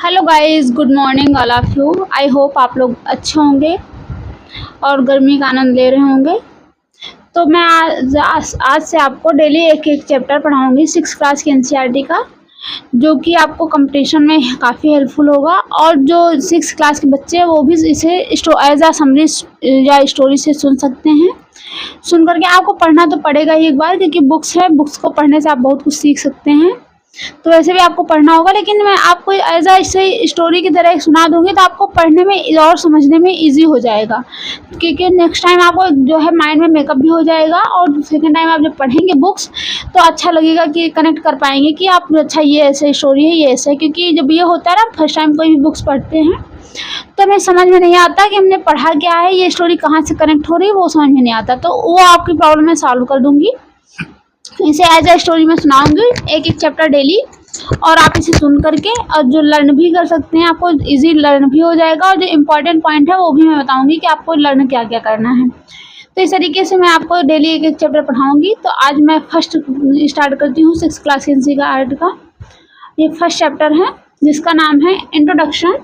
Hello guys, good morning all of you. I hope आप लोग अच्छे होंगे और गर्मी का आनंद ले रहे होंगे। तो मैं आज से आपको डेली एक एक चैप्टर पढ़ाऊंगी 6 क्लास की एनसीईआरटी का, जो कि आपको कंपटीशन में काफ़ी हेल्पफुल होगा। और जो 6 क्लास के बच्चे हैं वो भी इसे एज आ समरी या स्टोरी से सुन सकते हैं। सुन करके आपको पढ़ना तो पड़ेगा ही एक बार, क्योंकि बुक्स है, बुक्स को पढ़ने से आप बहुत कुछ सीख सकते हैं। तो वैसे भी आपको पढ़ना होगा, लेकिन मैं आपको एज आ इसे स्टोरी की तरह सुना दूंगी तो आपको पढ़ने में और समझने में इजी हो जाएगा, क्योंकि नेक्स्ट टाइम आपको जो है माइंड में मेकअप भी हो जाएगा। और सेकेंड टाइम आप जब पढ़ेंगे बुक्स तो अच्छा लगेगा कि कनेक्ट कर पाएंगे कि आप अच्छा ये ऐसे स्टोरी है, ये ऐसे है। क्योंकि जब ये होता है ना, फर्स्ट टाइम कोई भी बुक्स पढ़ते हैं तो हमें समझ में नहीं आता कि हमने पढ़ा क्या है, ये स्टोरी कहाँ से कनेक्ट हो रही है, वो समझ में नहीं आता। तो वो आपकी प्रॉब्लम मैं सॉल्व कर दूंगी। इसे एज ए स्टोरी में सुनाऊंगी एक एक चैप्टर डेली, और आप इसे सुन करके और जो लर्न भी कर सकते हैं, आपको इजी लर्न भी हो जाएगा। और जो इम्पोर्टेंट पॉइंट है वो भी मैं बताऊंगी कि आपको लर्न क्या क्या करना है। तो इस तरीके से मैं आपको डेली एक एक चैप्टर पढ़ाऊंगी। तो आज मैं फर्स्ट स्टार्ट करती हूँ 6 क्लास एनसीईआरटी का। ये फर्स्ट चैप्टर है जिसका नाम है इंट्रोडक्शन।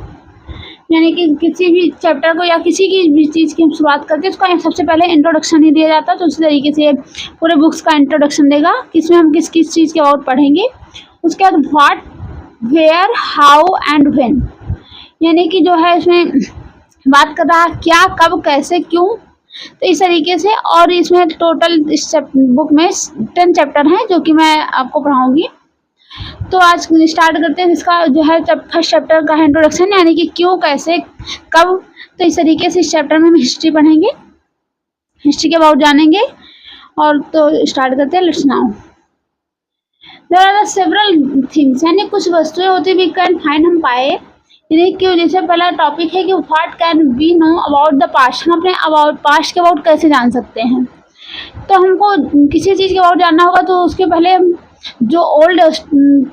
यानी कि किसी भी चैप्टर को या किसी की भी चीज़ की हम शुरुआत करते हैं उसका सबसे पहले इंट्रोडक्शन ही दिया जाता है। तो उसी तरीके से पूरे बुक्स का इंट्रोडक्शन देगा, किसमें हम किस किस चीज़ के अबाउट पढ़ेंगे। उसके बाद what, where, how and when, यानी कि जो है इसमें बात कर रहा है क्या, कब, कैसे, क्यों। तो इस तरीके से, और इसमें टोटल इस बुक में 10 चैप्टर हैं जो कि मैं आपको पढ़ाऊँगी। तो आज स्टार्ट करते हैं इसका जो है फर्स्ट चैप्टर का इंट्रोडक्शन, यानी कि क्यों, कैसे, कब। तो इस तरीके से इस चैप्टर में हम हिस्ट्री पढ़ेंगे, हिस्ट्री के अबाउट जानेंगे। और तो स्टार्ट करते हैं, let's now. There are several things, यानी कुछ वस्तुएं होती वी कैन फाइंड, हम पाए। यानी कि जैसे पहला टॉपिक है कि what can we know about the past, हम अपने अबाउट पास्ट के अबाउट कैसे जान सकते हैं। तो हमको किसी चीज़ के अबाउट जानना होगा तो उसके पहले जो ओल्ड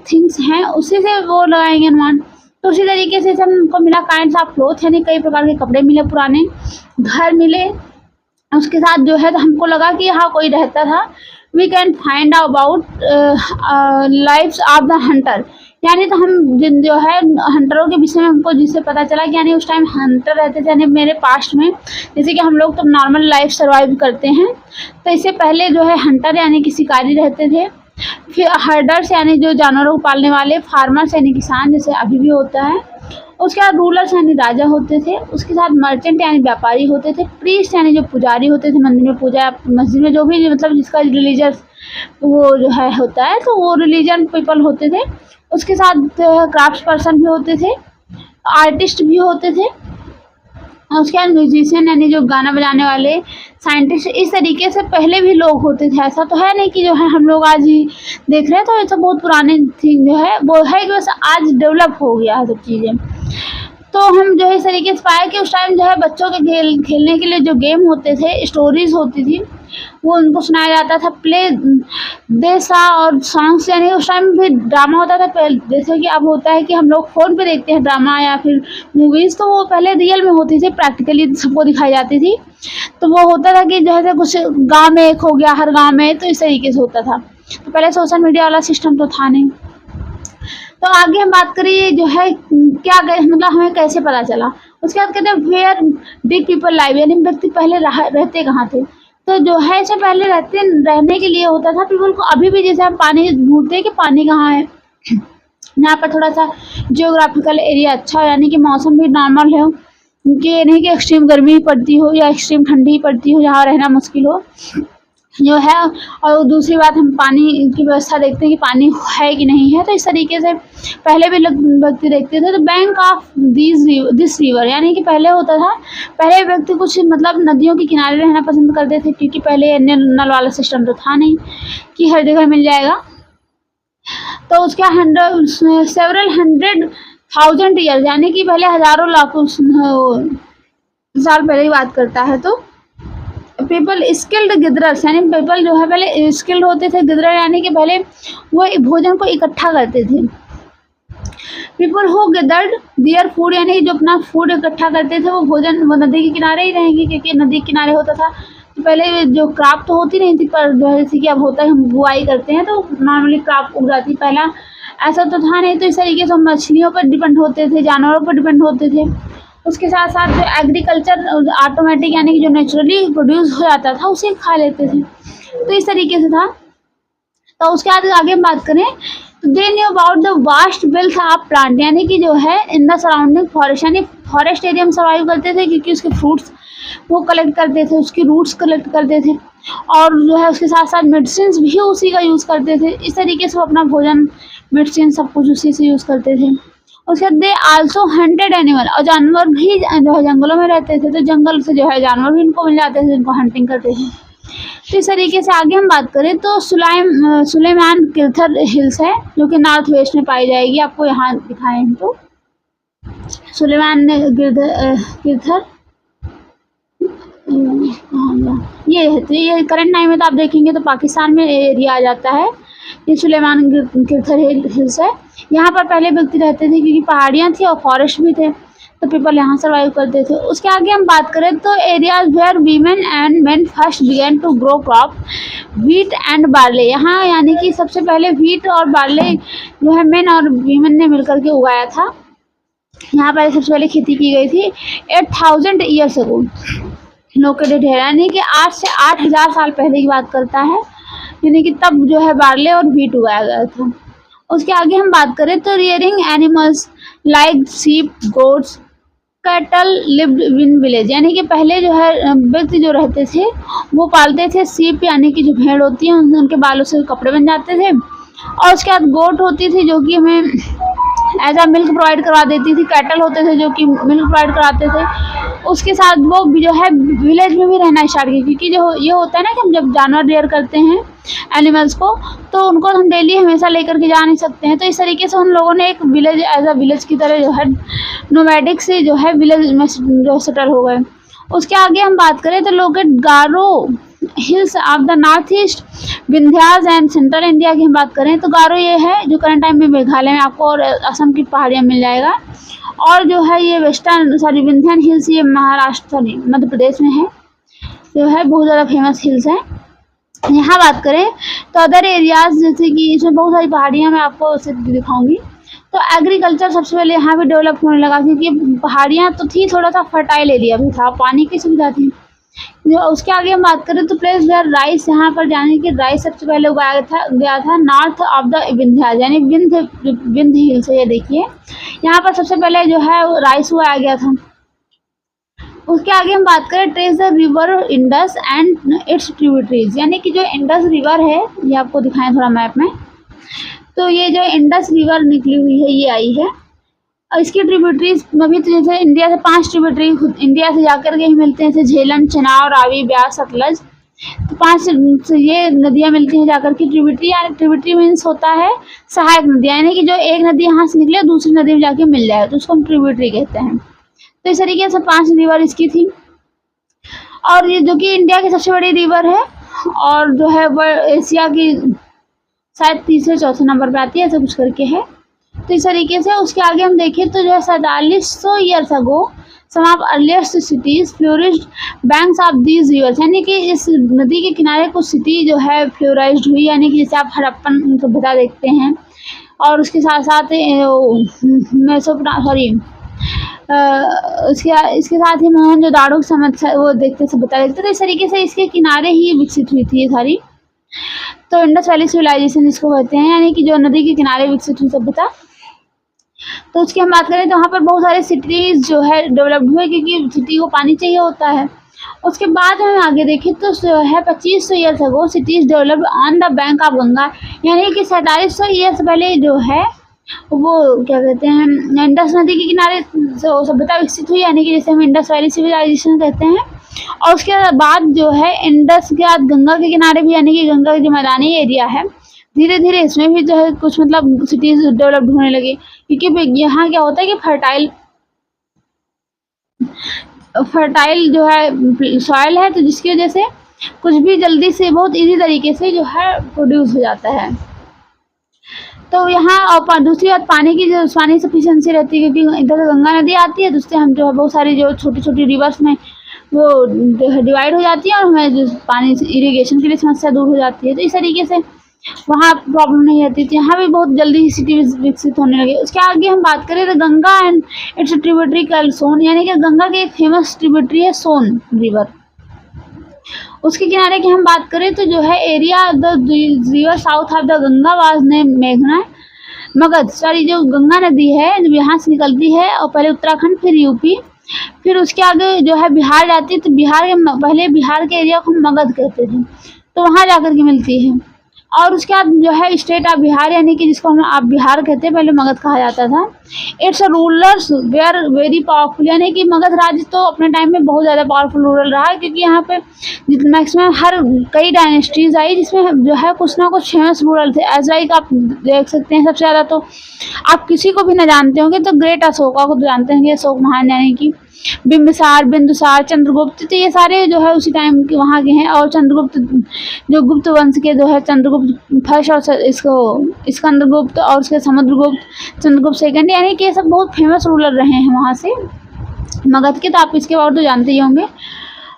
थिंग्स हैं उसी से वो लगाएंगे अनुमान। तो उसी तरीके से हमको मिला काइंड्स ऑफ क्लोथ, यानी कई प्रकार के कपड़े मिले, पुराने घर मिले। उसके साथ जो है तो हमको लगा कि यहाँ कोई रहता था। We can find about lifes of the hunter, यानी तो हम जिन जो है हंटरों के विषय में हमको जिससे पता चला कि यानी उस टाइम हंटर रहते थे। यानी मेरे पास्ट में जैसे कि हम लोग तो नॉर्मल लाइफ सर्वाइव करते हैं, तो इससे पहले जो है हंटर यानी कि शिकारी रहते थे। फिर हर्डर्स यानी जो जानवरों को पालने वाले, फार्मर्स यानी किसान जैसे अभी भी होता है। उसके बाद रूलर्स यानी राजा होते थे। उसके साथ मर्चेंट यानी व्यापारी होते थे। प्रीस्ट यानी जो पुजारी होते थे, मंदिर में पूजा, मस्जिद में जो भी मतलब जिसका रिलीजियस वो जो है होता है, तो वो रिलीजन पीपल होते थे। उसके साथ क्राफ्ट पर्सन भी होते थे, आर्टिस्ट भी होते थे। और उसके बाद म्यूजिशियन यानी जो गाना बजाने वाले, साइंटिस्ट, इस तरीके से पहले भी लोग होते थे। ऐसा तो है नहीं कि जो है हम लोग आज ही देख रहे हैं, तो ये तो बहुत पुराने थिंग जो है वो है कि बस आज डेवलप हो गया है सब चीज़ें। तो हम जो है इस तरीके से पाए कि उस टाइम जो है बच्चों के खेलने के लिए जो गेम होते थे, स्टोरीज होती थी, वो उनको सुनाया जाता था। प्ले देसा और सॉन्ग्स, यानी उस टाइम भी ड्रामा होता था पहले, जैसे कि अब होता है कि हम लोग फ़ोन पे देखते हैं ड्रामा या फिर मूवीज़, तो वो पहले रियल में होती थी, प्रैक्टिकली सबको दिखाई जाती थी। तो वो होता था कि जैसे कुछ गांव में एक हो गया, हर गांव में, तो इस तरीके से होता था। तो पहले सोशल मीडिया वाला सिस्टम तो था नहीं। तो आगे हम बात करिए जो है क्या मतलब हमें कैसे पता चला। उसके बाद कहते हैं वेयर डिड पीपल लाइव, यानी व्यक्ति पहले रहते कहाँ थे। तो जो है इसे पहले रहने के लिए होता था पीपल को। अभी भी जैसे हम पानी ढूंढते हैं कि पानी कहाँ है, यहाँ पर थोड़ा सा जियोग्राफिकल एरिया अच्छा हो, यानी कि मौसम भी नॉर्मल हो, कि नहीं कि एक्सट्रीम गर्मी पड़ती हो या एक्सट्रीम ठंडी पड़ती हो, जहाँ रहना मुश्किल हो जो है। और दूसरी बात, हम पानी की व्यवस्था देखते हैं कि पानी है कि नहीं है। तो इस तरीके से पहले भी व्यक्ति देखते थे। तो बैंक ऑफ दिस रिवर, यानी कि पहले होता था, पहले व्यक्ति कुछ मतलब नदियों के किनारे रहना पसंद करते थे, क्योंकि पहले नल वाला सिस्टम तो था नहीं कि हर जगह मिल जाएगा। तो उसके सेवरल 100,000 ईयर, यानी कि पहले हजारों लाखों साल पहले की बात करता है। तो पीपल स्किल्ड गिदरर्स, यानी पीपल जो है पहले स्किल्ड होते थे। गिदरर यानी कि पहले वो भोजन को इकट्ठा करते थे। People who gathered their food, यानी जो अपना फूड इकट्ठा करते थे वो भोजन वो नदी के किनारे ही रहेंगे, क्योंकि नदी के किनारे होता था। तो पहले जो क्राप तो होती नहीं थी, पर जो है जैसे कि अब होता है हम बुआई करते हैं तो नॉर्मली क्राप उग जाती। पहला ऐसा तो था नहीं, तो इस तरीके से हम मछलियों पर डिपेंड होते थे, जानवरों पर डिपेंड होते थे। उसके साथ साथ जो एग्रीकल्चर ऑटोमेटिक यानी कि जो नेचुरली प्रोड्यूस हो जाता था उसे खा लेते थे, तो इस तरीके से था। तो उसके बाद आगे हम बात करें तो they knew about the vast wealth of plant, यानी कि जो है इन द सराउंडिंग फॉरेस्ट, यानी फॉरेस्ट एरिया में सर्वाइव करते थे क्योंकि उसके फ्रूट्स वो कलेक्ट करते थे, उसकी रूट्स कलेक्ट करते थे, और जो है उसके साथ साथ मेडिसिन भी उसी का यूज़ करते थे। इस तरीके से वो अपना भोजन, मेडिसिन सब कुछ उसी से यूज़ करते थे। उसके बाद दे आल्सो हंटेड एनिमल, और जानवर भी जो है जंगलों में रहते थे, तो जंगल से जो है जानवर भी इनको मिल जाते थे जिनको हंटिंग करते थे। तो इस तरीके से आगे हम बात करें तो सुलेमान किर्थर हिल्स है जो कि नॉर्थ वेस्ट में पाई जाएगी, आपको यहाँ दिखाए हैं तो सुलेमान किर्थर ये है। तो ये करंट टाइम में तो आप देखेंगे तो पाकिस्तान में एरिया आ जाता है। ये सुलेमान किर्थर हिल्स है। यहाँ पर पहले व्यक्ति रहते थे क्योंकि पहाड़ियाँ थी और फॉरेस्ट भी थे, तो पीपल यहाँ सर्वाइव करते थे। उसके आगे हम बात करें तो areas where women and men first began to grow crop wheat and barley, यहाँ यानी कि सबसे पहले व्हीट और बार्ले जो है मेन और वीमेन ने मिलकर के उगाया था। यहाँ पर सबसे पहले खेती की गई थी 8000 ईयर्स अगो लोकेटेड है, यानी कि 8 से 8000 साल पहले की बात करता है, यानी कि तब जो है बार्ले और व्हीट उगाया गया था। उसके आगे हम बात करें तो rearing animals like sheep, goats, cattle lived in village, यानी कि पहले जो है व्यक्ति जो रहते थे वो पालते थे सीप, यानी कि जो भेड़ होती है उनके बालों से कपड़े बन जाते थे, और उसके बाद गोट होती थी जो कि हमें एज आ मिल्क प्रोवाइड करवा देती थी, कैटल होते थे जो कि मिल्क प्रोवाइड कराते थे। उसके साथ वो जो है विलेज में भी रहना स्टार्ट किया, क्योंकि जो ये होता है ना कि हम जब जानवर रेयर करते हैं एनिमल्स को तो उनको हम डेली हमेशा लेकर के जा नहीं सकते हैं, तो इस तरीके से उन लोगों ने एक विलेज एज अ विलेज की तरह जो है नोमैडिक से जो है विलेज में जो सेटल हो गए। उसके आगे हम बात करें तो locate Garo hills of the north east Vindhyas and central India की हम बात करें तो गारो ये है जो करंट टाइम में मेघालय में आपको और असम की पहाड़ियाँ मिल जाएगा, और जो है ये विंध्यान हिल्स ये महाराष्ट्र मध्य प्रदेश में है, जो है बहुत ज़्यादा फेमस हिल्स है। यहाँ बात करें तो अदर एरियाज जैसे कि इसमें बहुत सारी पहाड़ियाँ मैं आपको उसे दिखाऊंगी। तो एग्रीकल्चर सबसे पहले यहाँ पे डेवलप होने लगा क्योंकि पहाड़ियाँ तो थी, थोड़ा सा फर्टाइल एरिया भी था, पानी की सुविधा थी। उसके आगे हम बात करें तो प्लेस वेयर राइस, यहाँ पर जाने की राइस सबसे पहले उगाया गया था नॉर्थ ऑफ द विंध्यास, यानी विंध्य हिल से। ये देखिए यहाँ पर सबसे पहले जो है राइस उगाया गया था। उसके आगे हम बात करें trace the river Indus and it's tributaries, यानी कि जो इंडस रिवर है ये आपको दिखाएं थोड़ा मैप में, तो ये जो इंडस रिवर निकली हुई है ये आई है, और इसकी ट्रिब्यूटरीज अभी तो जैसे इंडिया से 5 ट्रिब्यूटरी इंडिया से जाकर के ही मिलते हैं, जैसे झेलम, चेनाब, रावी, ब्यास, सतलज, तो 5 ये नदियाँ मिलती हैं जाकर के ट्रिब्यूटरी। यानी ट्रिब्यूटरी मीन्स होता है सहायक नदियाँ, यानी कि जो एक नदी यहाँ से निकले दूसरी नदी में जाके मिल जाए तो उसको हम ट्रिब्यूटरी कहते हैं। तो इस तरीके से 5 रिवर इसकी थी, और ये जो कि इंडिया की सबसे बड़ी रिवर है और जो है वह एशिया की शायद 3-4 नंबर पे आती है, ऐसा कुछ करके है। तो इस तरीके से उसके आगे हम देखें तो जो है 4700 years ago some of earliest cities flourished banks of these rivers, यानी कि इस नदी के किनारे कुछ सिटी जो है फ्लोराइज्ड हुई, यानी कि जैसे आप हड़प्पन सभ्यता देखते हैं, और उसके साथ साथ इसके साथ ही मोहनजोदाड़ो समस्या वो देखते सभ्यता देखते, तो इस तरीके से इसके किनारे ही विकसित हुई थी ये सारी। तो इंडस वैली सिविलाइजेशन इसको कहते हैं, यानी कि जो नदी के किनारे विकसित हुई सभ्यता। तो उसकी हम बात करें तो वहाँ पर बहुत सारे सिटीज जो है डेवलप्ड हुए क्योंकि सिटी को पानी चाहिए होता है। उसके बाद हम आगे देखें तो जो है 2500 years ago cities developed on the bank of Ganga, यानी कि 4700 ईयर्स पहले जो है वो क्या कहते हैं इंडस नदी के किनारे सभ्यता विकसित हुई, यानी कि जैसे हम इंडस वैली सिविलाइजेशन कहते हैं। और उसके बाद जो है इंडस के बाद गंगा के किनारे भी, यानी कि गंगा का जो मैदानी एरिया है, धीरे धीरे इसमें भी जो है कुछ मतलब सिटीज डेवलप्ड होने लगी, क्योंकि यहाँ क्या होता है कि फर्टाइल जो है सॉइल है, तो जिसकी वजह से कुछ भी जल्दी से बहुत इजी तरीके से जो है प्रोड्यूस हो जाता है। तो यहाँ और दूसरी बात पानी की जो पानी सफिशिएंसी रहती है क्योंकि इधर से गंगा नदी आती है, दूसरे हम जो है बहुत सारी जो छोटी छोटी रिवर्स में वो डिवाइड हो जाती है और हमें जो पानी इरिगेशन के लिए समस्या दूर हो जाती है। तो इस तरीके से वहाँ प्रॉब्लम नहीं आती थी। यहाँ भी बहुत जल्दी सिटी विकसित होने लगे। उसके आगे हम बात करें तो Ganga and its tributary called Son, यानी कि गंगा की एक फेमस ट्रिब्यूटरी है सोन रिवर। उसके किनारे की हम बात करें तो जो है area the river south of the Ganga was named मेघना, मगध, सॉरी जो गंगा नदी है जो यहाँ से निकलती है और पहले उत्तराखंड फिर यूपी, फिर उसके आगे जो है बिहार जाती है, तो बिहार के पहले बिहार के एरिया को हम मगध कहते थे, तो वहाँ जाकर के मिलती है। और उसके बाद जो है स्टेट ऑफ बिहार, यानी कि जिसको हम आप बिहार कहते हैं, पहले मगध कहा जाता था। Its rulers were very powerful, यानी कि मगध राज्य तो अपने टाइम में बहुत ज़्यादा पावरफुल रूलर रहा है, क्योंकि यहाँ पे मैक्सिमम हर कई डायनेस्टीज आई जिसमें जो है कुछ ना कुछ फेमस रूलर थे। एज लाइक आप देख सकते हैं सबसे ज़्यादा तो आप किसी को भी ना जानते होंगे तो ग्रेट अशोका को तो जानते होंगे, अशोक महान, यानी कि बिंबिसार, बिंदुसार, चंद्रगुप्त, तो ये सारे जो है उसी टाइम के वहाँ के हैं। और चंद्रगुप्त जो गुप्त वंश के जो है चंद्रगुप्त फर्स्ट और इसको स्कंदगुप्त और उसके समुद्रगुप्त, चंद्रगुप्त सेकंड, यानी कि ये सब बहुत फेमस रूलर रहे हैं वहाँ से मगध के, तो आप इसके बारे तो जानते ही होंगे।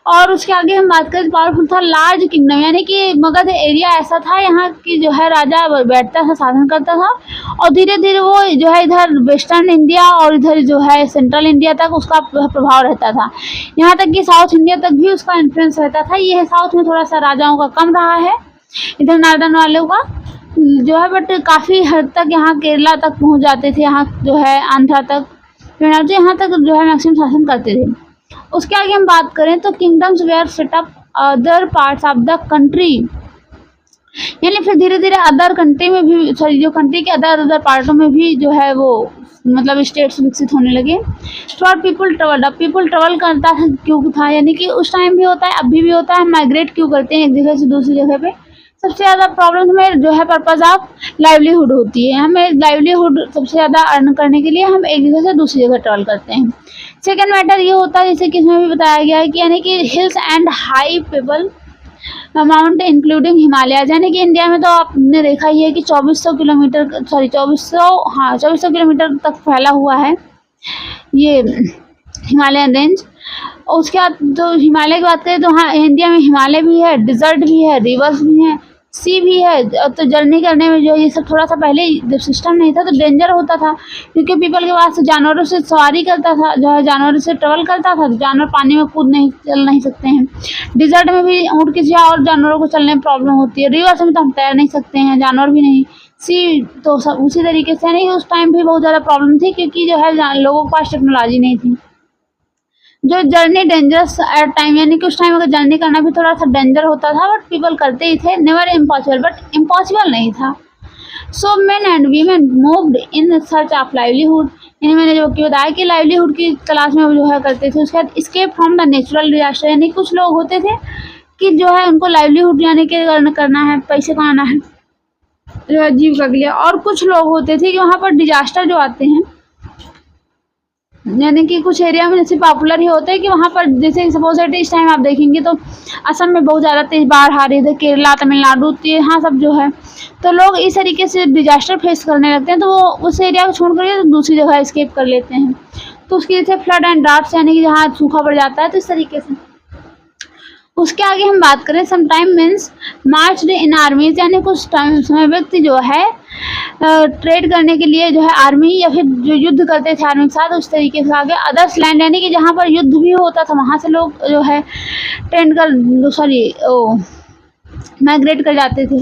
और उसके आगे हम बात करें पावरफुल था लार्ज किंगडम, यानी कि मगध एरिया ऐसा था यहाँ की जो है राजा बैठता था, शासन करता था, और धीरे धीरे वो जो है इधर वेस्टर्न इंडिया और इधर जो है सेंट्रल इंडिया तक उसका प्रभाव रहता था, यहाँ तक कि साउथ इंडिया तक भी उसका इन्फ्लुएंस रहता था। ये है साउथ में थोड़ा सा राजाओं का कम रहा है, इधर नॉर्दर्न वालों का जो है, बट काफ़ी हद तक यहाँ केरला तक पहुँच जाते थे, यहाँ जो है आंध्रा तक, यहाँ तक जो है मैक्सिमम शासन करते थे। उसके आगे हम बात करें तो kingdoms were setup other parts of the country, यानी फिर धीरे धीरे अदर कंट्री में भी, सॉरी जो कंट्री के अदर पार्टों में भी जो है वो मतलब स्टेट्स विकसित होने लगे। फॉर पीपल ट्रेवल, अब पीपल ट्रेवल करता था क्यों था, यानी कि उस टाइम भी होता है अभी भी होता है, माइग्रेट क्यों करते हैं एक जगह से दूसरी जगह पे। सबसे ज़्यादा प्रॉब्लम हमें जो है पर्पज़ ऑफ लाइवलीहुड होती है, हमें लाइवलीहुड सबसे ज़्यादा अर्न करने के लिए हम एक जगह से दूसरी जगह ट्रेवल करते हैं। सेकेंड मैटर ये होता है जैसे कि इसमें भी बताया गया है कि यानी कि hills and high payable mount including Himalaya, यानी कि इंडिया में तो आपने देखा ही है कि 2400 किलोमीटर, सॉरी 2400 किलोमीटर तक फैला हुआ है ये हिमालयन रेंज। और उसके बाद तो हिमालय की बात करें तो हाँ इंडिया में हिमालय भी है, डिजर्ट भी है, रिवर्स भी हैं, सी भी है। तो जर्नी करने में जो ये सब थोड़ा सा पहले जब सिस्टम नहीं था तो डेंजर होता था, क्योंकि पीपल के पास जानवरों से सवारी करता था, जो है जानवरों से ट्रेवल करता था, तो जानवर पानी में कूद नहीं चल नहीं सकते हैं। डिजर्ट में भी ऊँट किसी और जानवरों को चलने में प्रॉब्लम होती है। रिवर्स में तो हम तैर नहीं सकते हैं, जानवर भी नहीं। सी तो सब उसी तरीके से नहीं, उस टाइम भी बहुत ज़्यादा प्रॉब्लम थी, क्योंकि जो है लोगों के पास टेक्नोलॉजी नहीं थी। जो जर्नी डेंजरस एट टाइम, यानी कि उस टाइम अगर जर्नी करना भी थोड़ा सा डेंजर होता था, बट पीपल करते ही थे। नेवर इम्पॉसिबल, बट इम्पॉसिबल नहीं था। So main and women moved in search of livelihood, यानी मैंने जो कि बताया कि लाइवलीहुड की तलाश में जो है करते थे। उसके बाद escape from the natural disaster, यानी कुछ लोग होते थे कि जो है उनको लाइवलीहुड यानी कि करना है, पैसे कमाना है जीविका के लिए, और कुछ लोग होते थे कि वहाँ पर डिजास्टर जो आते हैं, यानी कि कुछ एरिया में जैसे पॉपुलर ही होता है कि वहाँ पर जैसे सपोज इस टाइम आप देखेंगे तो असम में बहुत ज़्यादा तेज बाढ़ आ रही है, केरला, तमिलनाडु, यहाँ सब जो है, तो लोग इस तरीके से डिजास्टर फेस करने लगते हैं, तो वो उस एरिया को छोड़ कर तो दूसरी जगह स्केप कर लेते हैं। तो उसकी जैसे फ्लड एंड ड्राफ्ट्स, यानी कि जहाँ सूखा पड़ जाता है, तो इस तरीके से। उसके आगे हम बात करें समटाइम मीन्स मार्च इन आर्मीज, यानी कुछ टाइम समय व्यक्ति जो है ट्रेड करने के लिए जो है आर्मी या फिर जो युद्ध करते थे आर्मी के साथ, उस तरीके से आगे अदर्स लैंड, यानी कि जहाँ पर युद्ध भी होता था वहाँ से लोग जो है ट्रेंड कर माइग्रेट कर जाते थे।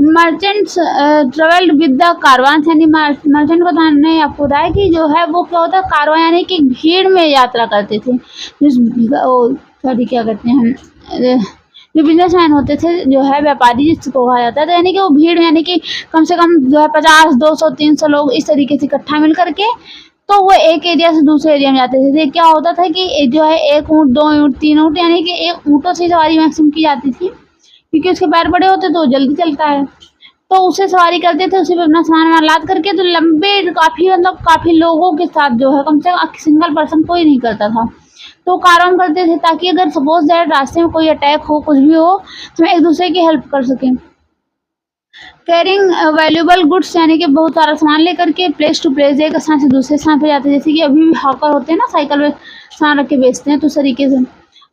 Merchants travelled with the Karwan, यानी मर्चेंट को मैंने आपको बताया कि जो है वो क्या होता है कारवां, यानी कि भीड़ में यात्रा करते थे। सॉरी क्या करते हैं जो बिजनेसमैन होते थे, जो है व्यापारी जिसको कहा जाता है, तो यानी कि वो भीड़, यानी कि कम से कम जो है 50, 200, 300 लोग इस तरीके से इकट्ठा मिल करके तो वो एक एरिया से दूसरे एरिया में जाते थे। क्या होता था कि जो है 1 ऊँट, 2 ऊँट, 3 ऊँट, यानी कि 1 ऊँटों से सवारी मैक्सिमम की जाती थी, क्योंकि उसके पैर बड़े होते तो जल्दी चलता है, तो उसे सवारी करते थे, उसे अपना सामान लाद करके, तो लंबे काफ़ी लोगों के साथ जो है, कम से कम सिंगल पर्सन कोई नहीं करता था, तो कारवां करते थे, ताकि अगर सपोज दैट रास्ते में कोई अटैक हो, कुछ भी हो, तो एक दूसरे की हेल्प कर सकें। कैरिंग वैल्यूबल गुड्स, यानी कि बहुत सारा सामान लेकर के प्लेस टू प्लेस, एक स्थान से दूसरे स्थान पे जाते हैं, जैसे कि अभी भी हॉकर होते हैं ना, साइकिल में सामान रख के बेचते हैं, तो उस तरीके से।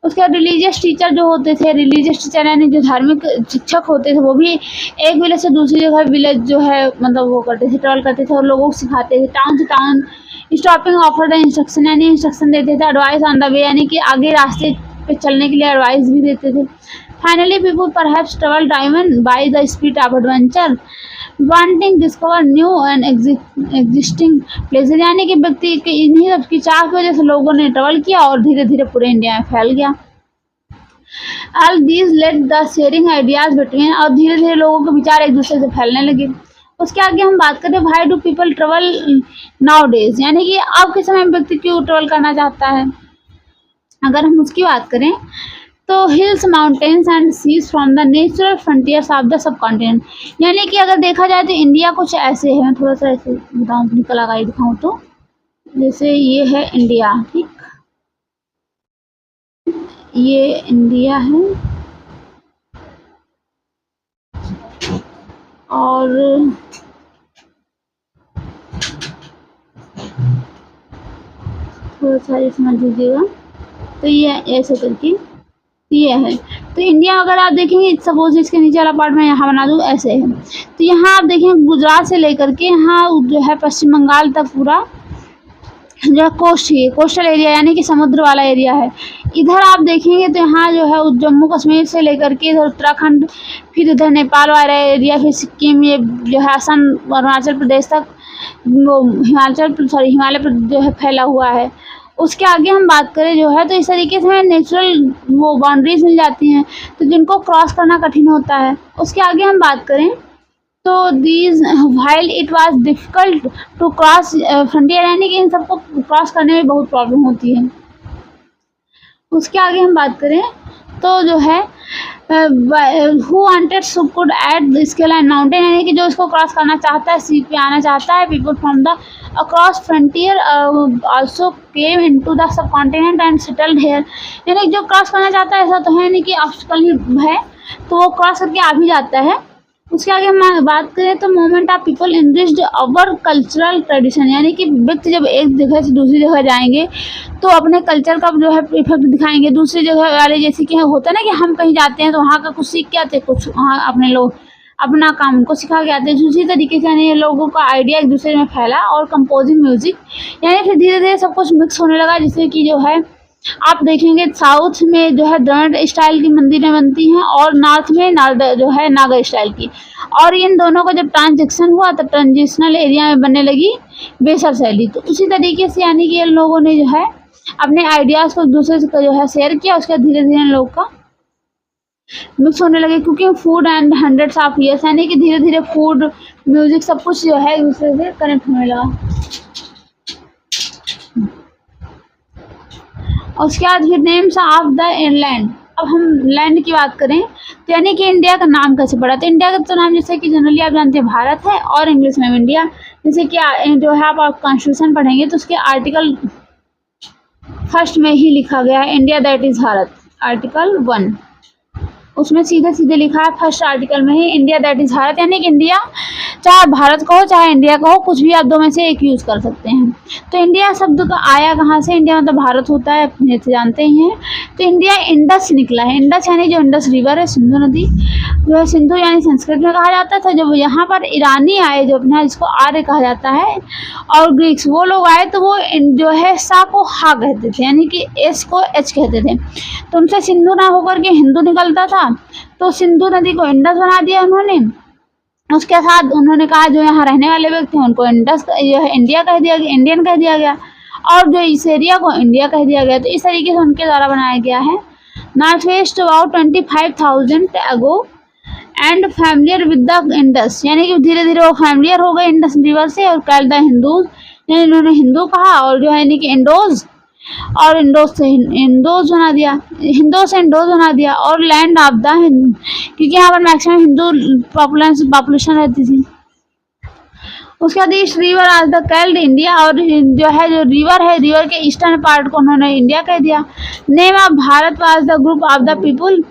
उसके बाद रिलीजियस टीचर जो होते थे, रिलीजियस टीचर यानी जो धार्मिक शिक्षक होते थे, वो भी एक विलेज से दूसरी जगह विलेज जो है मतलब वो करते थे, ट्रैवल करते थे और लोगों को सिखाते थे। टाउन से town stopping offer the instruction यानी इंस्ट्रक्शन देते थे। एडवाइस ऑन द वे यानी कि आगे रास्ते पे चलने के लिए एडवाइस भी देते थे। Finally people perhaps travel driven by the speed of adventure wanting discover new and existing places यानी कि व्यक्ति के इन्हीं सब की चाह की वजह से लोगों ने ट्रेवल किया और धीरे धीरे पूरे इंडिया में फैल गया। All these let the sharing ideas between और धीरे धीरे लोगों के विचार एक दूसरे से फैलने लगे। उसके आगे हम बात करें why do people travel now days यानी कि अब के समय में व्यक्ति क्यों ट्रेवल करना चाहता है। अगर हम उसकी बात करें तो hills mountains and seas from the natural frontiers of the subcontinent यानी कि अगर देखा जाए तो इंडिया कुछ ऐसे है, मैं थोड़ा सा ऐसे बताऊँ अपनी कलाकारी दिखाऊँ तो जैसे ये है इंडिया, ठीक, ये इंडिया है और थोड़ा सा समझ लीजिएगा तो ये ऐसे करके ये है। तो इंडिया अगर आप देखेंगे सपोज इसके नीचे वाला पार्ट मैं यहाँ बना दूँ ऐसे है। तो यहाँ आप देखेंगे गुजरात से लेकर के यहाँ जो है पश्चिम बंगाल तक पूरा जो है कोस्ट है, कोस्टल एरिया यानी कि समुद्र वाला एरिया है। इधर आप देखेंगे तो यहाँ जो है जम्मू कश्मीर से लेकर के इधर उत्तराखंड, फिर इधर नेपाल वाला एरिया, फिर सिक्किम, ये जो है असम अरुणाचल प्रदेश तक वो हिमालय पर जो है फैला हुआ है। उसके आगे हम बात करें जो है तो इस तरीके से हमें नेचुरल वो बाउंड्रीज मिल जाती हैं तो जिनको क्रॉस करना कठिन होता है। उसके आगे हम बात करें तो these while it was difficult to cross frontier यानी कि इन सबको क्रॉस करने में बहुत प्रॉब्लम होती है। उसके आगे हम बात करें तो जो है who wanted so could at scale and mountain यानी कि जो इसको क्रॉस करना चाहता है, सीट पे आना चाहता है, people from the across frontier also came into the sub continent and settled here यानी जो क्रॉस करना चाहता है ऐसा तो है नहीं कि ऑब्स्टिकल ही है तो वो क्रॉस करके आ भी जाता है। उसके आगे हम बात करें तो movement of people enriched our cultural tradition यानी कि व्यक्ति जब एक जगह से दूसरी जगह जाएंगे तो अपने कल्चर का जो है इफेक्ट दिखाएंगे दूसरी जगह वाले। जैसे कि होता है ना कि हम कहीं जाते हैं तो वहाँ का कुछ सीख के आते हैं, कुछ वहाँ अपने लोग अपना काम उनको सिखा के आते हैं। उसी तरीके से यानी लोगों का आइडिया एक दूसरे में फैला और कंपोजिंग म्यूजिक यानी फिर धीरे धीरे सब कुछ मिक्स होने लगा। जिससे कि जो है आप देखेंगे साउथ में जो है द्रविड़ स्टाइल की मंदिरें बनती हैं और नॉर्थ में जो है नागर स्टाइल की, और इन दोनों का जब ट्रांजेक्शन हुआ तब ट्रांजिशनल एरिया में बनने लगी बेसर शैली। तो उसी तरीके से यानी कि इन लोगों ने जो है अपने आइडियाज़ को एक दूसरे से जो है शेयर किया। उसके धीरे धीरे इन लोगों का मिक्स होने लगे क्योंकि food and hundreds of years यानी कि धीरे धीरे फूड म्यूजिक सब कुछ जो है एक दूसरे से कनेक्ट होने लगा। उसके बाद फिर नेम्स ऑफ द लैंड। अब हम लैंड की बात करें तो यानी कि इंडिया का नाम कैसे पड़ा। तो इंडिया का तो नाम जैसे कि जनरली आप जानते हैं भारत है और इंग्लिश में इंडिया। जैसे कि जो है आप कॉन्स्टिट्यूशन पढ़ेंगे तो उसके आर्टिकल 1 में ही लिखा गया है India that is Bharat, article 1 उसमें सीधे सीधे लिखा है फर्स्ट आर्टिकल में ही इंडिया दैट इज़ भारत यानी कि इंडिया चाहे भारत का हो चाहे इंडिया का हो कुछ भी आप दो में से एक यूज़ कर सकते हैं। तो इंडिया शब्द का आया कहाँ से, इंडिया मतलब भारत होता है अपने से जानते ही हैं। तो इंडिया इंडस निकला है, इंडस यानी जो इंडस रिवर है सिंधु नदी जो है सिंधु यानी संस्कृत में कहा जाता था। जब यहाँ पर ईरानी आए जो अपना जिसको आर्य कहा जाता है और ग्रीक्स वो लोग आए तो वो जो है सा को हा कहते थे यानी कि एस को एच कहते थे। तो उनसे सिंधु ना होकर के हिंदू निकलता था तो सिंधु नदी को इंडस बना दिया उन्होंने। उसके साथ उन्होंने कहा जो यहाँ रहने वाले व्यक्ति हैं उनको इंडस इंडिया कह दिया गया, इंडियन कह दिया गया और जो इस एरिया को इंडिया कह दिया गया। तो इस तरीके से उनके द्वारा बनाया गया है। North west about 25,000 ago and familiar with the Indus यानी कि धीरे धीरे वो फैमिलियर हो गए इंडस रिवर से और कॉल्ड द हिंदूज यानी इन्होंने हिंदू कहा और जो है यानी कि इंडोज और इंडोज से इंडोज बना दिया, हिंदो से इंडोज बना दिया और लैंड ऑफ द क्योंकि यहाँ पर मैक्सिमम हिंदू पॉपुलेशन रहती थी। उसके बाद इस रिवर आज द कैल्ड इंडिया और जो है जो रिवर है रिवर के ईस्टर्न पार्ट को उन्होंने इंडिया कह दिया। Name of Bharat was the group of the people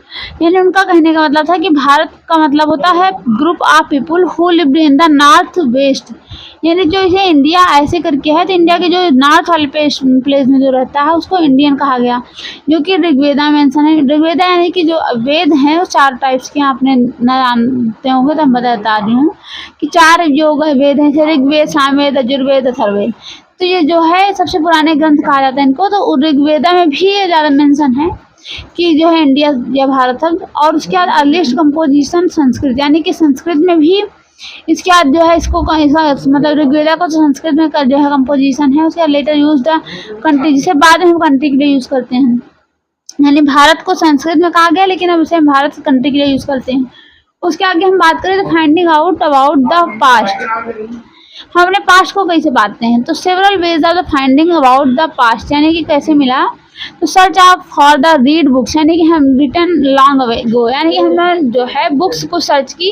यानी उनका कहने का मतलब था कि भारत का मतलब होता है group of people who lived in the north west यानी जो इसे इंडिया ऐसे करके है, तो इंडिया के जो नॉर्थ वाले प्लेस में जो रहता है उसको इंडियन कहा गया, जो कि ऋग्वेदा मेंशन है। ऋग्वेदा यानी कि जो वेद हैं वो 4 टाइप्स के, आपने न जानते होंगे तो मैं बता रही हूँ कि 4 जो वेद हैं, जैसे ऋग्वेद, सामवेद, यजुर्वेद, अथर्ववेद। तो ये जो है सबसे पुराने ग्रंथ कहा जाता है इनको। तो ऋग्वेदा में भी ये ज़्यादा मेंशन है कि जो है इंडिया या भारत है। और उसके बाद अर्लीस्ट कंपोजिशन संस्कृत, यानी कि संस्कृत में भी इसके बाद जो है इसको मतलब ऋग्वेदा को संस्कृत में जो है कंपोजिशन है। उसके बाद लेटर यूज द कंट्री, जिसे बाद में हम कंट्री के लिए यूज़ करते हैं। यानी भारत को संस्कृत में कहा गया, लेकिन अब इसे हम भारत कंट्री के लिए यूज़ करते हैं। उसके आगे हम बात करें तो finding out about the past, हम अपने पास्ट को कैसे पाते हैं। तो several ways of the finding about the past, यानी कि कैसे मिला। तो सर्च आप फॉर द रीड बुक्स, यानी कि हम रिटर्न लॉन्ग अवे गो, यानी कि हमने जो है बुक्स को सर्च की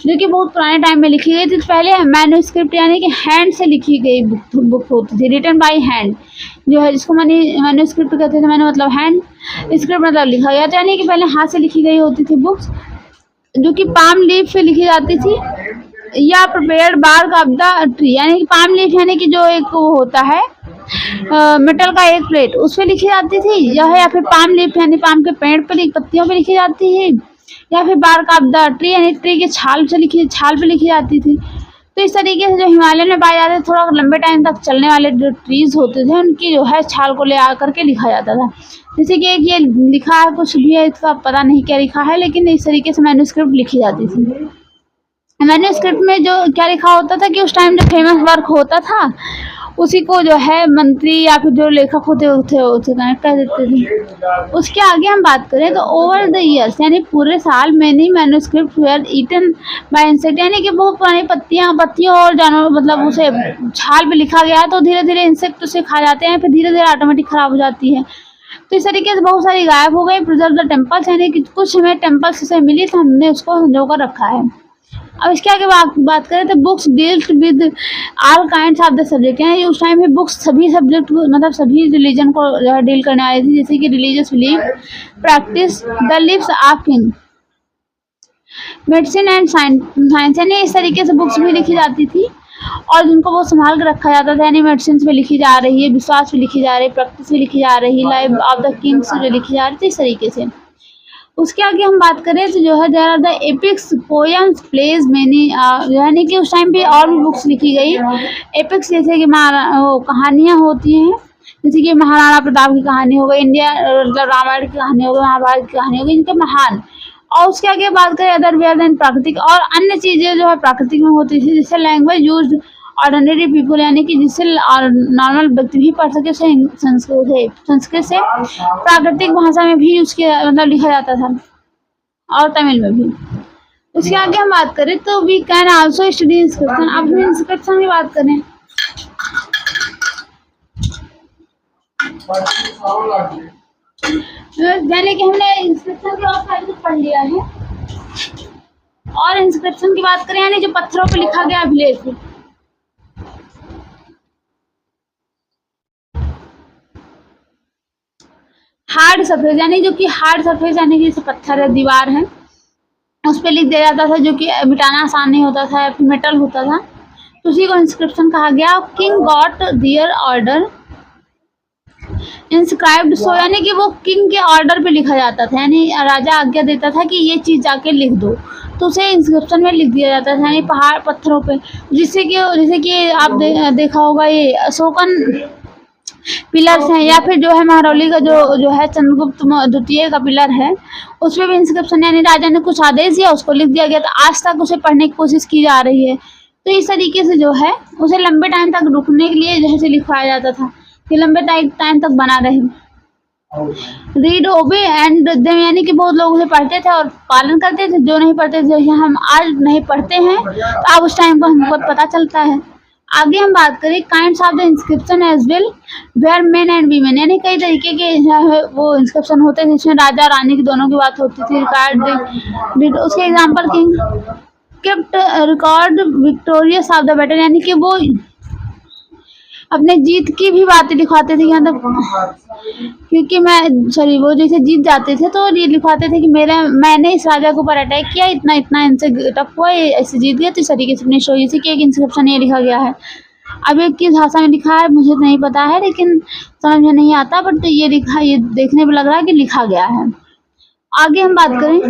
जो कि बहुत पुराने टाइम में लिखी गई थी। पहले मैन्युस्क्रिप्ट यानी कि हैंड से लिखी गई बुक होती थी, रिटन बाय हैंड जो है, जिसको मैन्युस्क्रिप्ट कहते थे। मैंने मतलब हैंड, स्क्रिप्ट मतलब लिखा गया था, यानी कि पहले हाथ से लिखी गई होती थी बुक्स, जो कि पाम लीफ पे लिखी जाती थी, या prepared bark of the tree, यानी कि पाम लीफ यानी कि जो एक वो होता है मेटल का एक प्लेट, उस पर लिखी जाती थी, या फिर पाम लीफ यानी पाम के पेड़ पर पत्तियों पे लिखी जाती है, या फिर बार्क ऑफ द ट्री यानी ट्री के छाल पे लिखी जाती थी। तो इस तरीके से जो हिमालय में पाए जाते थे, थोड़ा लंबे टाइम तक चलने वाले जो ट्रीज होते थे उनकी जो है छाल को ले आकर के लिखा जाता था। जैसे कि एक ये लिखा है, कुछ भी है इसका पता नहीं क्या लिखा है, लेकिन इस तरीके से मैन्युस्क्रिप्ट लिखी जाती थी। मैन्युस्क्रिप्ट में जो क्या लिखा होता था कि उस टाइम जो फेमस वर्क होता था उसी को जो है मंत्री या फिर जो लेखक होते कनेक्ट कर देते थे। उसके आगे हम बात करें तो ओवर द ईयर्स, यानी पूरे साल many manuscript were eaten by insect, यानी कि बहुत पुरानी पत्तियों और जानवर मतलब उसे छाल पे लिखा गया तो धीरे धीरे इंसेक्ट उसे खा जाते हैं, फिर धीरे धीरे ऑटोमेटिक खराब हो जाती है। तो इस तरीके से बहुत सारी गायब हो गई। प्रिजर्व द टेम्पल्स, यानी कि कुछ हमें टेम्पल्स से मिली तो हमने उसको संजो कर रखा है। अब इसके आगे बात करें तो books deals with all kinds of the subject, यानी उस टाइम में बुक्स सभी सब्जेक्ट मतलब सभी रिलीजन को डील करने आई थी, जैसे कि religious belief, practice, the leaves of king, medicine and science, यानी इस तरीके से बुक्स भी लिखी जाती थी और जिनको वो संभाल कर रखा जाता था। यानी मेडिसिन पे लिखी जा रही है, विश्वास पे लिखी जा रही है, प्रैक्टिस पे लिखी जा रही है, लाइफ ऑफ द किंग्स पे लिखी जा रही थी, इस तरीके से। उसके आगे हम बात करें तो जो है there are the epics, poems, plays, many, यानी कि उस टाइम पे और भी बुक्स लिखी गई। एपिक्स जैसे कि कहानियाँ होती हैं, जैसे कि महाराणा प्रताप की कहानी हो गई, इंडिया मतलब रामायण की कहानी हो गई, महाभारत की कहानी हो गई, इनके महान। और उसके आगे बात करें अदर वेयर देन प्राकृतिक, और अन्य चीज़ें जो है प्राकृतिक में होती थी, जैसे लैंग्वेज यूज ऑर्डिनरी पीपल, यानी कि जिससे नॉर्मल व्यक्ति भी पढ़ सके, संस्कृत से प्राकृतिक भाषा में भी उसके मतलब लिखा जाता था और तमिल में भी। उसके आगे हम बात करें तो we can also study inscription. अब हम इंस्क्रिप्शन की बात करें यानी कि हमने इंस्क्रिप्शन के और सारे कुछ पढ़ लिया है। और इंस्क्रिप्शन की बात करें यानी जो पत्थरों पर लिखा गया अभिलेख, हार्ड सरफेस, यानी जो कि हार्ड सरफेस यानी कि जैसे पत्थर है, दीवार है, उस पर लिख दिया जाता था, जो कि मिटाना आसान नहीं होता था, या फिर मेटल होता था, तो उसी को इंस्क्रिप्शन कहा गया। किंग गॉट दियर ऑर्डर इंस्क्राइब्ड, सो यानी कि वो किंग के ऑर्डर पे लिखा जाता था, यानी राजा आज्ञा देता था कि ये चीज़ जाके लिख दो, तो उसे इंस्क्रिप्शन में लिख दिया जाता था, यानी पहाड़ पत्थरों पे। जैसे कि आप देखा होगा ये अशोकन पिलर्स हैं, या फिर जो है महरौली का जो है चंद्रगुप्त द्वितीय का पिलर है, उसमें भी इंस्क्रिप्शन यानी राजा ने कुछ आदेश दिया, उसको लिख दिया गया, तो आज तक उसे पढ़ने की कोशिश की जा रही है। तो इस तरीके से जो है उसे लंबे टाइम तक रुकने के लिए जैसे लिखवाया जाता था कि लंबे टाइम तक बना रहे। रीड, ओबे एंड देम, यानी कि बहुत लोग उसे पढ़ते थे और पालन करते थे, जो नहीं पढ़ते थे, जैसे हम आज नहीं पढ़ते हैं तो अब उस टाइम को हमको पता चलता है। आगे हम बात करें kinds of the inscription as well were men and women, यानी कई तरीके के वो इंस्क्रिप्शन होते हैं जिसमें राजा रानी की दोनों की बात होती थी। रिकॉर्ड, उसके example king kept record victorious of the battle, यानी कि वो अपने जीत की भी बातें लिखवाते थे कि मतलब क्योंकि मैं सॉरी वो जैसे जीत जाते थे तो ये लिखवाते थे कि मैंने इस राजा के ऊपर अटैक किया, इतना इतना इनसे टफ हुआ, ये ऐसे जीत गया। तो इस तरीके से अपनी स्टोरी से कि एक इंस्क्रिप्शन ये लिखा गया है। अब ये किस भाषा में लिखा है मुझे नहीं पता है, लेकिन समझ में नहीं आता, बट ये लिखा, ये देखने में लग रहा है कि लिखा गया है। आगे हम बात करें,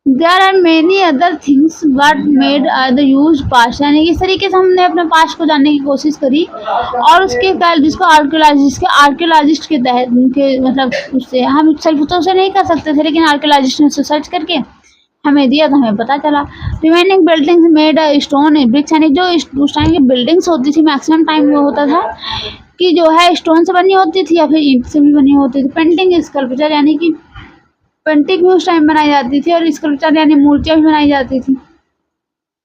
there are many other things but made the use past, यानी कि इस तरीके से हमने अपने पास्ट को जानने की कोशिश करी और उसके जिसको आर्कियोलॉजिस्ट के तहत के मतलब उससे हम सेल्फ तो उसे नहीं कर सकते थे, लेकिन आर्कियोलॉजिस्ट ने सर्च करके हमें दिया तो हमें पता चला। Remaining buildings made stone BRICS, यानी जो उस टाइम की बिल्डिंग्स होती थी मैक्सिमम टाइम वो होता था कि जो है स्टोन से बनी होती थी या फिर ईंट से भी बनी होती थी। पेंटिंग स्कल्पचर, यानी कि पेंटिंग भी उस टाइम बनाई जाती थी और स्कल्पचर यानी मूर्तियां भी बनाई जाती थी।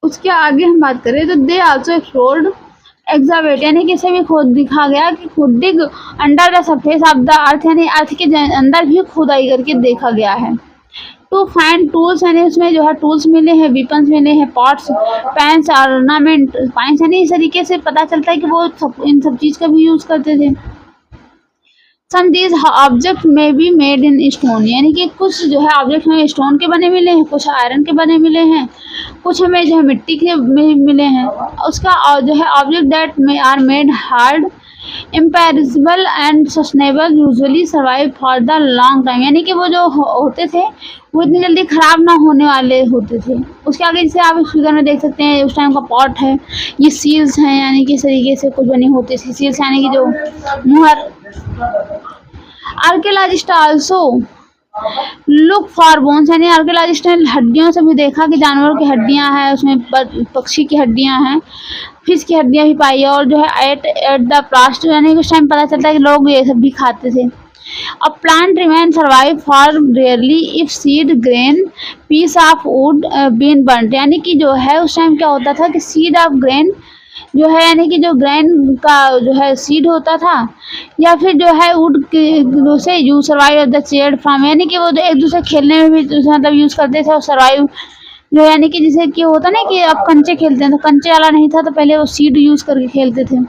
उसके आगे हम बात करें तो दे आल्सो एक्सप्लोर्ड एग्जावेट, यानी कि इसे भी खोद दिखा गया कि खुडिंग under the surface of the earth, यानी अर्थ के अंदर भी खुदाई करके देखा गया है। टू फाइंड टूल्स, यानी उसमें जो है टूल्स मिले हैं, वेपन्स मिले हैं, पॉट्स, पैंस, ऑर्नामेंट, पाइंस, यानी इस तरीके से पता चलता है कि वो इन सब चीज़ का भी यूज़ करते थे। सम दीज ऑब्जेक्ट में बी मेड इन स्टोन, यानी कि कुछ जो है ऑब्जेक्ट हमें स्टोन के बने मिले हैं, कुछ आयरन के बने मिले हैं, कुछ हमें जो है मिट्टी के मिले हैं। उसका जो है object that are made hard imperishable and sustainable usually survive for the long time, यानी कि वो जो होते थे वो इतनी जल्दी ख़राब ना होने वाले होते थे। उसके आगे जैसे आप इस फिगर में देख सकते हैं उस टाइम का पॉट है, ये सील्स हैं, यानी कि इस तरीके से कुछ बनी होती थी सील्स, यानी कि जो मुहर। Archaeologist also look for bones, यानी आर्कियोलॉजिस्ट ने हड्डियों से भी देखा कि जानवरों की हड्डियां हैं, उसमें पक्षी की हड्डियां हैं, फिश की हड्डियां भी पाई है। और जो है एट द प्लास्ट, यानी उस टाइम पता चलता है कि लोग ये सब भी खाते थे। A plant remain survive for rarely if seed, grain, piece of wood been burnt, यानी कि जो है उस टाइम क्या होता था कि सीड ऑफ ग्रेन जो है, यानी कि जो ग्रेन का जो है सीड होता था या फिर जो है would say you survive the chair from, यानी कि वो जो एक दूसरे खेलने में भी मतलब यूज़ करते थे और सर्वाइव जो यानी कि जैसे कि होता ना कि अब कंचे खेलते हैं तो कंचे वाला नहीं था तो पहले वो सीड यूज़ करके खेलते थे।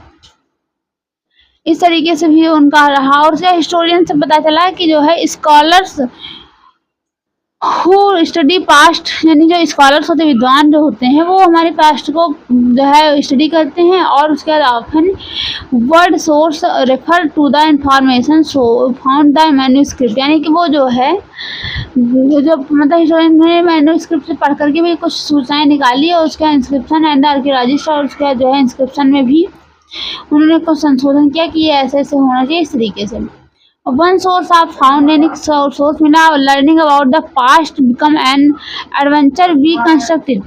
इस तरीके से भी उनका रहा। और से हिस्टोरियन से पता चला कि जो है स्कॉलर्स हु स्टडी पास्ट, यानी जो स्कॉलर्स होते हैं विद्वान जो होते हैं वो हमारे पास्ट को जो है स्टडी करते हैं और उसके बाद often word source refer to the information found the manuscript, यानी कि वो जो है जो मतलब हिस्टोरियन ने मैन्यूस्क्रिप्ट से पढ़ करके भी कुछ सूचनाएं निकाली और उसका इंस्क्रिप्शन एंड आर्कियोलॉजिस्ट और उसका जो है इंस्क्रिप्शन में भी उन्होंने कुछ संशोधन किया कि ये ऐसे ऐसे होना चाहिए इस तरीके से। वन सोर्स ऑफ फाउंड, यानी सोर्स मिला learning about the past become an adventure we constructed,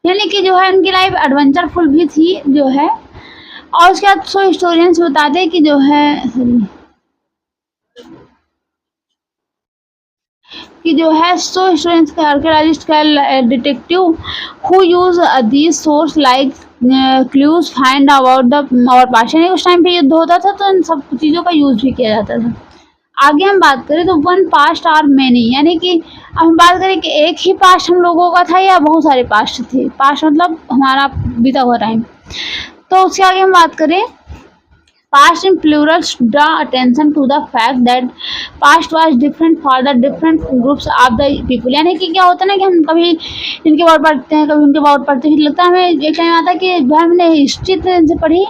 यानी कि जो है उनकी लाइफ एडवेंचरफुल भी थी जो है। और उसके बाद सो हिस्टोरियंस बताते हैं कि जो है सो स्टूडेंट्स का आर्कियोलॉजिस्ट का detective who use these source like clues find about the और पास्ट, यानी उस टाइम पे युद्ध होता था तो इन सब चीज़ों का यूज भी किया जाता था। आगे हम बात करें तो वन पास्ट आर मैनी, यानी कि अब हम बात करें कि एक ही पास्ट हम लोगों का था या बहुत सारे पास्ट थे। पास्ट मतलब हमारा बीता हुआ टाइम। तो उसके आगे हम बात करें past in plurals draw attention to the fact that past was different for the different groups of the people, यानी कि क्या होता है ना कि हम कभी इनके बारे पढ़ते हैं कभी उनके बारे पढ़ते हैं, लगता है हमें एक टाइम आता है कि भाई हमने हिस्ट्री से पढ़ी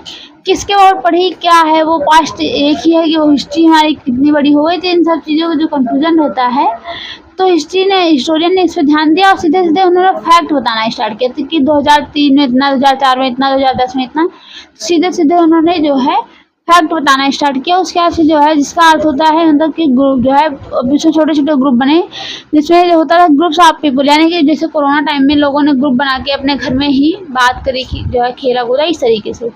किसके बारे पढ़ी क्या है, वो पास्ट एक ही है कि वो हिस्ट्री हमारी कितनी बड़ी हो गई थी। इन सब चीज़ों का जो कंफ्यूजन रहता है तो हिस्टोरियन ने इस पर ध्यान दिया और सीधे सीधे उन्होंने फैक्ट बताना स्टार्ट किया कि 2003 में इतना, 2004 में इतना, 2010 में इतना, सीधे सीधे उन्होंने जो है फैक्ट बताना स्टार्ट किया। उसके बाद से जो है जिसका अर्थ होता है मतलब कि ग्रुप जो है बीच में छोटे छोटे ग्रुप बने जिसमें जो होता है ग्रुप्स ऑफ पीपल, यानी कि जैसे कोरोना टाइम में लोगों ने ग्रुप बना के अपने घर में ही बात करी कि जो है खेला कूदा इस तरीके से,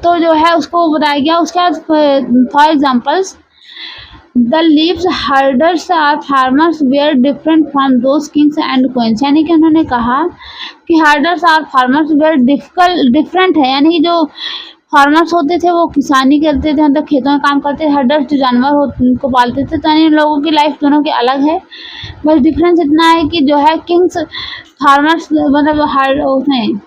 तो जो है उसको बताया गया। उसके बाद for examples the leaves herders are farmers were different from those kings and queens, यानी कि उन्होंने कहा कि herders are farmers were different है, यानी कि जो फार्मर्स होते थे वो किसानी करते थे, मतलब खेतों में काम करते थे। हर्डर्स जो जानवर को पालते थे। तो यानी इन लोगों की लाइफ दोनों की अलग है, बस डिफरेंस इतना है कि जो है किंग्स फार्मर्स मतलब हर उसमें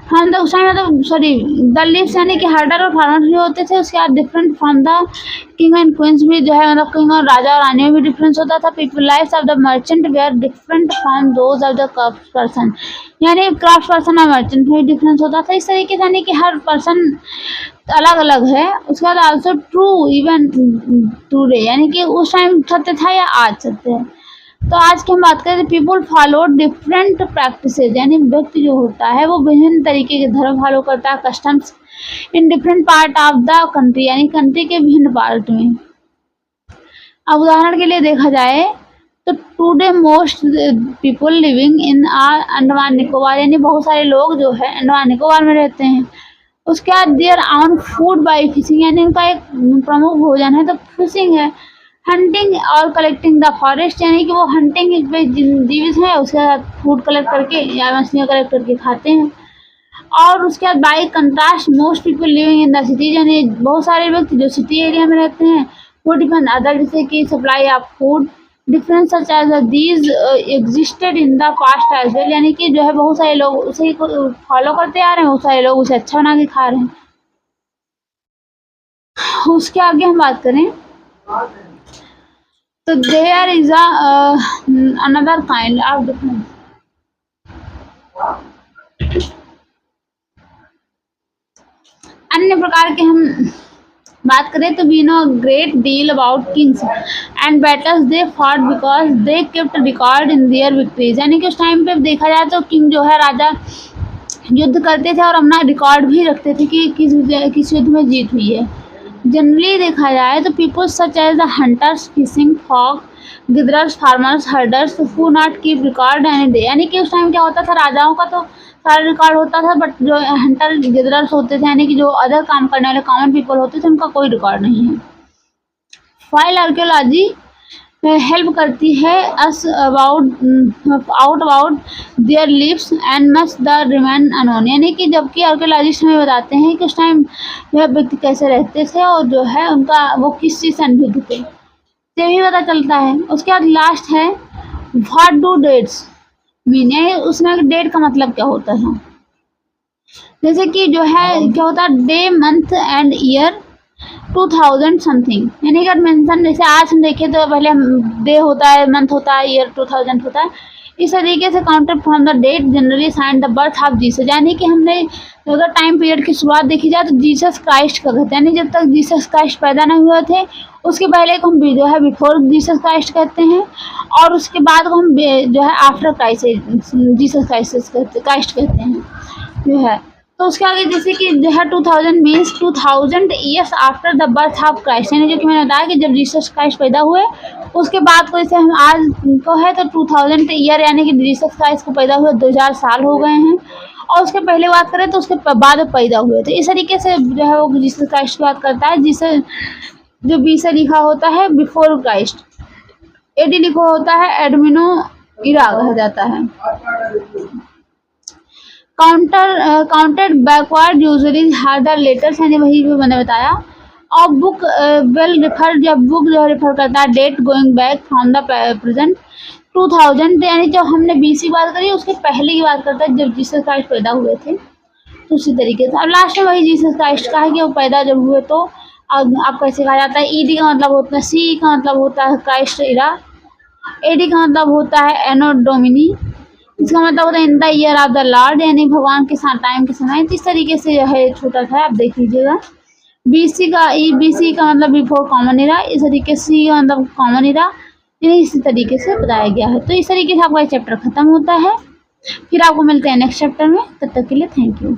हाँ तो उस टाइम मतलब सॉरी द लिव्स यानी कि हर्डर और फार्मर्स भी होते थे। उसके बाद different from the king and queen's भी जो है मतलब किंग और राजा और रानी में भी डिफरेंस होता था। People life of the merchant were different from those of the craft person, यानी क्राफ्ट पर्सन और मर्चेंट में भी डिफरेंस होता था। इस तरीके से यानी कि हर पर्सन अलग अलग है। उसके बाद आल्सो ट्रू इवन टूडे, यानी कि उस टाइम सत्य था या आज सत्य है। तो आज की हम बात करें तो पीपल फॉलो डिफरेंट प्रैक्टिसेज, यानी व्यक्ति जो होता है वो विभिन्न तरीके के धर्म फॉलो करता है, customs in different part of the country, यानी कंट्री के विभिन्न पार्ट में। अब उदाहरण के लिए देखा जाए तो today most people living in Andaman Nicobar, यानी बहुत सारे लोग जो है अंडमान निकोबार में रहते हैं। उसके बाद there on food by fishing, यानी उनका एक प्रमुख भोजन है तो फिशिंग है। हंटिंग और कलेक्टिंग द फॉरेस्ट, यानी कि वो हंटिंग पे जीवित है, उसके बाद फूड कलेक्ट करके या मछलियाँ कलेक्ट करके खाते हैं। और उसके बाद by contrast most people living in the city, यानी बहुत सारे व्यक्ति जो सिटी एरिया में रहते हैं वो डिपेंड अदर जैसे कि supply of food difference such as these existed in the past as well, यानी कि जो है बहुत सारे लोग उसे फॉलो करते आ रहे हैं, बहुत सारे लोग उसे अच्छा बना के खा रहे हैं। उसके आगे हम बात करें तो there is another kind of difference. अन्य प्रकार के हम बात करें तो we know great deal about kings and battles they fought because they kept record in their victories, यानी कि उस टाइम पे देखा जाए तो किंग जो है राजा युद्ध करते थे और अपना रिकॉर्ड भी रखते थे कि किस युद्ध में जीत हुई है। जनरली देखा जाए तो people such as the hunters fishing folk gatherers farmers herders who not keep record any day, यानी कि उस टाइम क्या होता था राजाओं का तो सारा रिकॉर्ड होता था, बट जो हंटर गिदरर्स होते थे यानी कि जो अदर काम करने वाले कॉमन पीपल होते थे उनका कोई रिकॉर्ड नहीं है। फाइल आर्कियोलॉजी हेल्प करती है us about their lives and much the remain unknown, यानी कि जबकि आर्कियोलॉजिस्ट हमें बताते हैं कि उस टाइम वह व्यक्ति कैसे रहते थे और जो है उनका वो किस चीज़ से अनुभूत थे ये भी पता चलता है। उसके बाद लास्ट है व्हाट डू डेट्स मीन, यानी उसमें डेट का मतलब क्या होता है। जैसे कि जो है क्या होता है day month and year 2000 something, यानी अगर मेंशन जैसे आज हम देखें तो पहले डे होता है, मंथ होता है, ईयर 2000 होता है। इस तरीके से counted from the date generally sign the birth of Jesus, यानी कि हमने अगर टाइम पीरियड की शुरुआत देखी जाए तो जीसस क्राइस्ट का कहते हैं, यानी जब तक जीसस क्राइस्ट पैदा नहीं हुए थे उसके पहले को हम जो है बिफोर जीसस क्राइस्ट कहते हैं, और उसके बाद को हम जो है आफ्टर क्राइस्ट जीसस क्राइस्ट कहते हैं जो है। तो उसके आगे जैसे कि जो है 2000 means 2000 years after the birth of Christ, यानी जो कि मैंने बताया कि जब जीसस क्राइस्ट पैदा हुए उसके बाद को जैसे हम आज को है तो 2000 ईयर, यानी कि जीसस क्राइस्ट को पैदा हुए 2000 साल हो गए हैं। और उसके पहले बात करें तो उसके बाद पैदा हुए थे। इस तरीके से जो है वो जीसस क्राइस्ट की बात करता है, जिसे जो बी से लिखा होता है बिफोर क्राइस्ट, एडी लिखा होता है एडमिनो इरा कहा जाता है। Counted backward usually harder letters, यानी वही जो मैंने बताया। और बुक वेल रेफर, जब बुक जो रेफर करता है date going back from the present 2000, यानी जब हमने बीसी बात करी उसके पहले की बात करता है जब जीसस क्राइस्ट पैदा हुए थे। तो उसी तरीके से अब लास्ट में वही जीसस क्राइस्ट का है कि वो पैदा जब हुए तो आप कैसे कहा जाता है। ईडी का मतलब होता है, सी का मतलब होता है क्राइस्ट इरा, एडी का मतलब होता है एनो डोमिनी, इसका मतलब होता है in the year of the Lord, यानी भगवान के साथ टाइम के समय। इस तरीके से है छोटा सा आप देख लीजिएगा। बीसी का मतलब बिफोर कॉमन इरा, इस तरीके से सी का मतलब कॉमन इरा, यानी इसी तरीके से बताया गया है। तो इस तरीके से आपका चैप्टर खत्म होता है। फिर आपको मिलते हैं नेक्स्ट चैप्टर में, तब तक के लिए थैंक यू।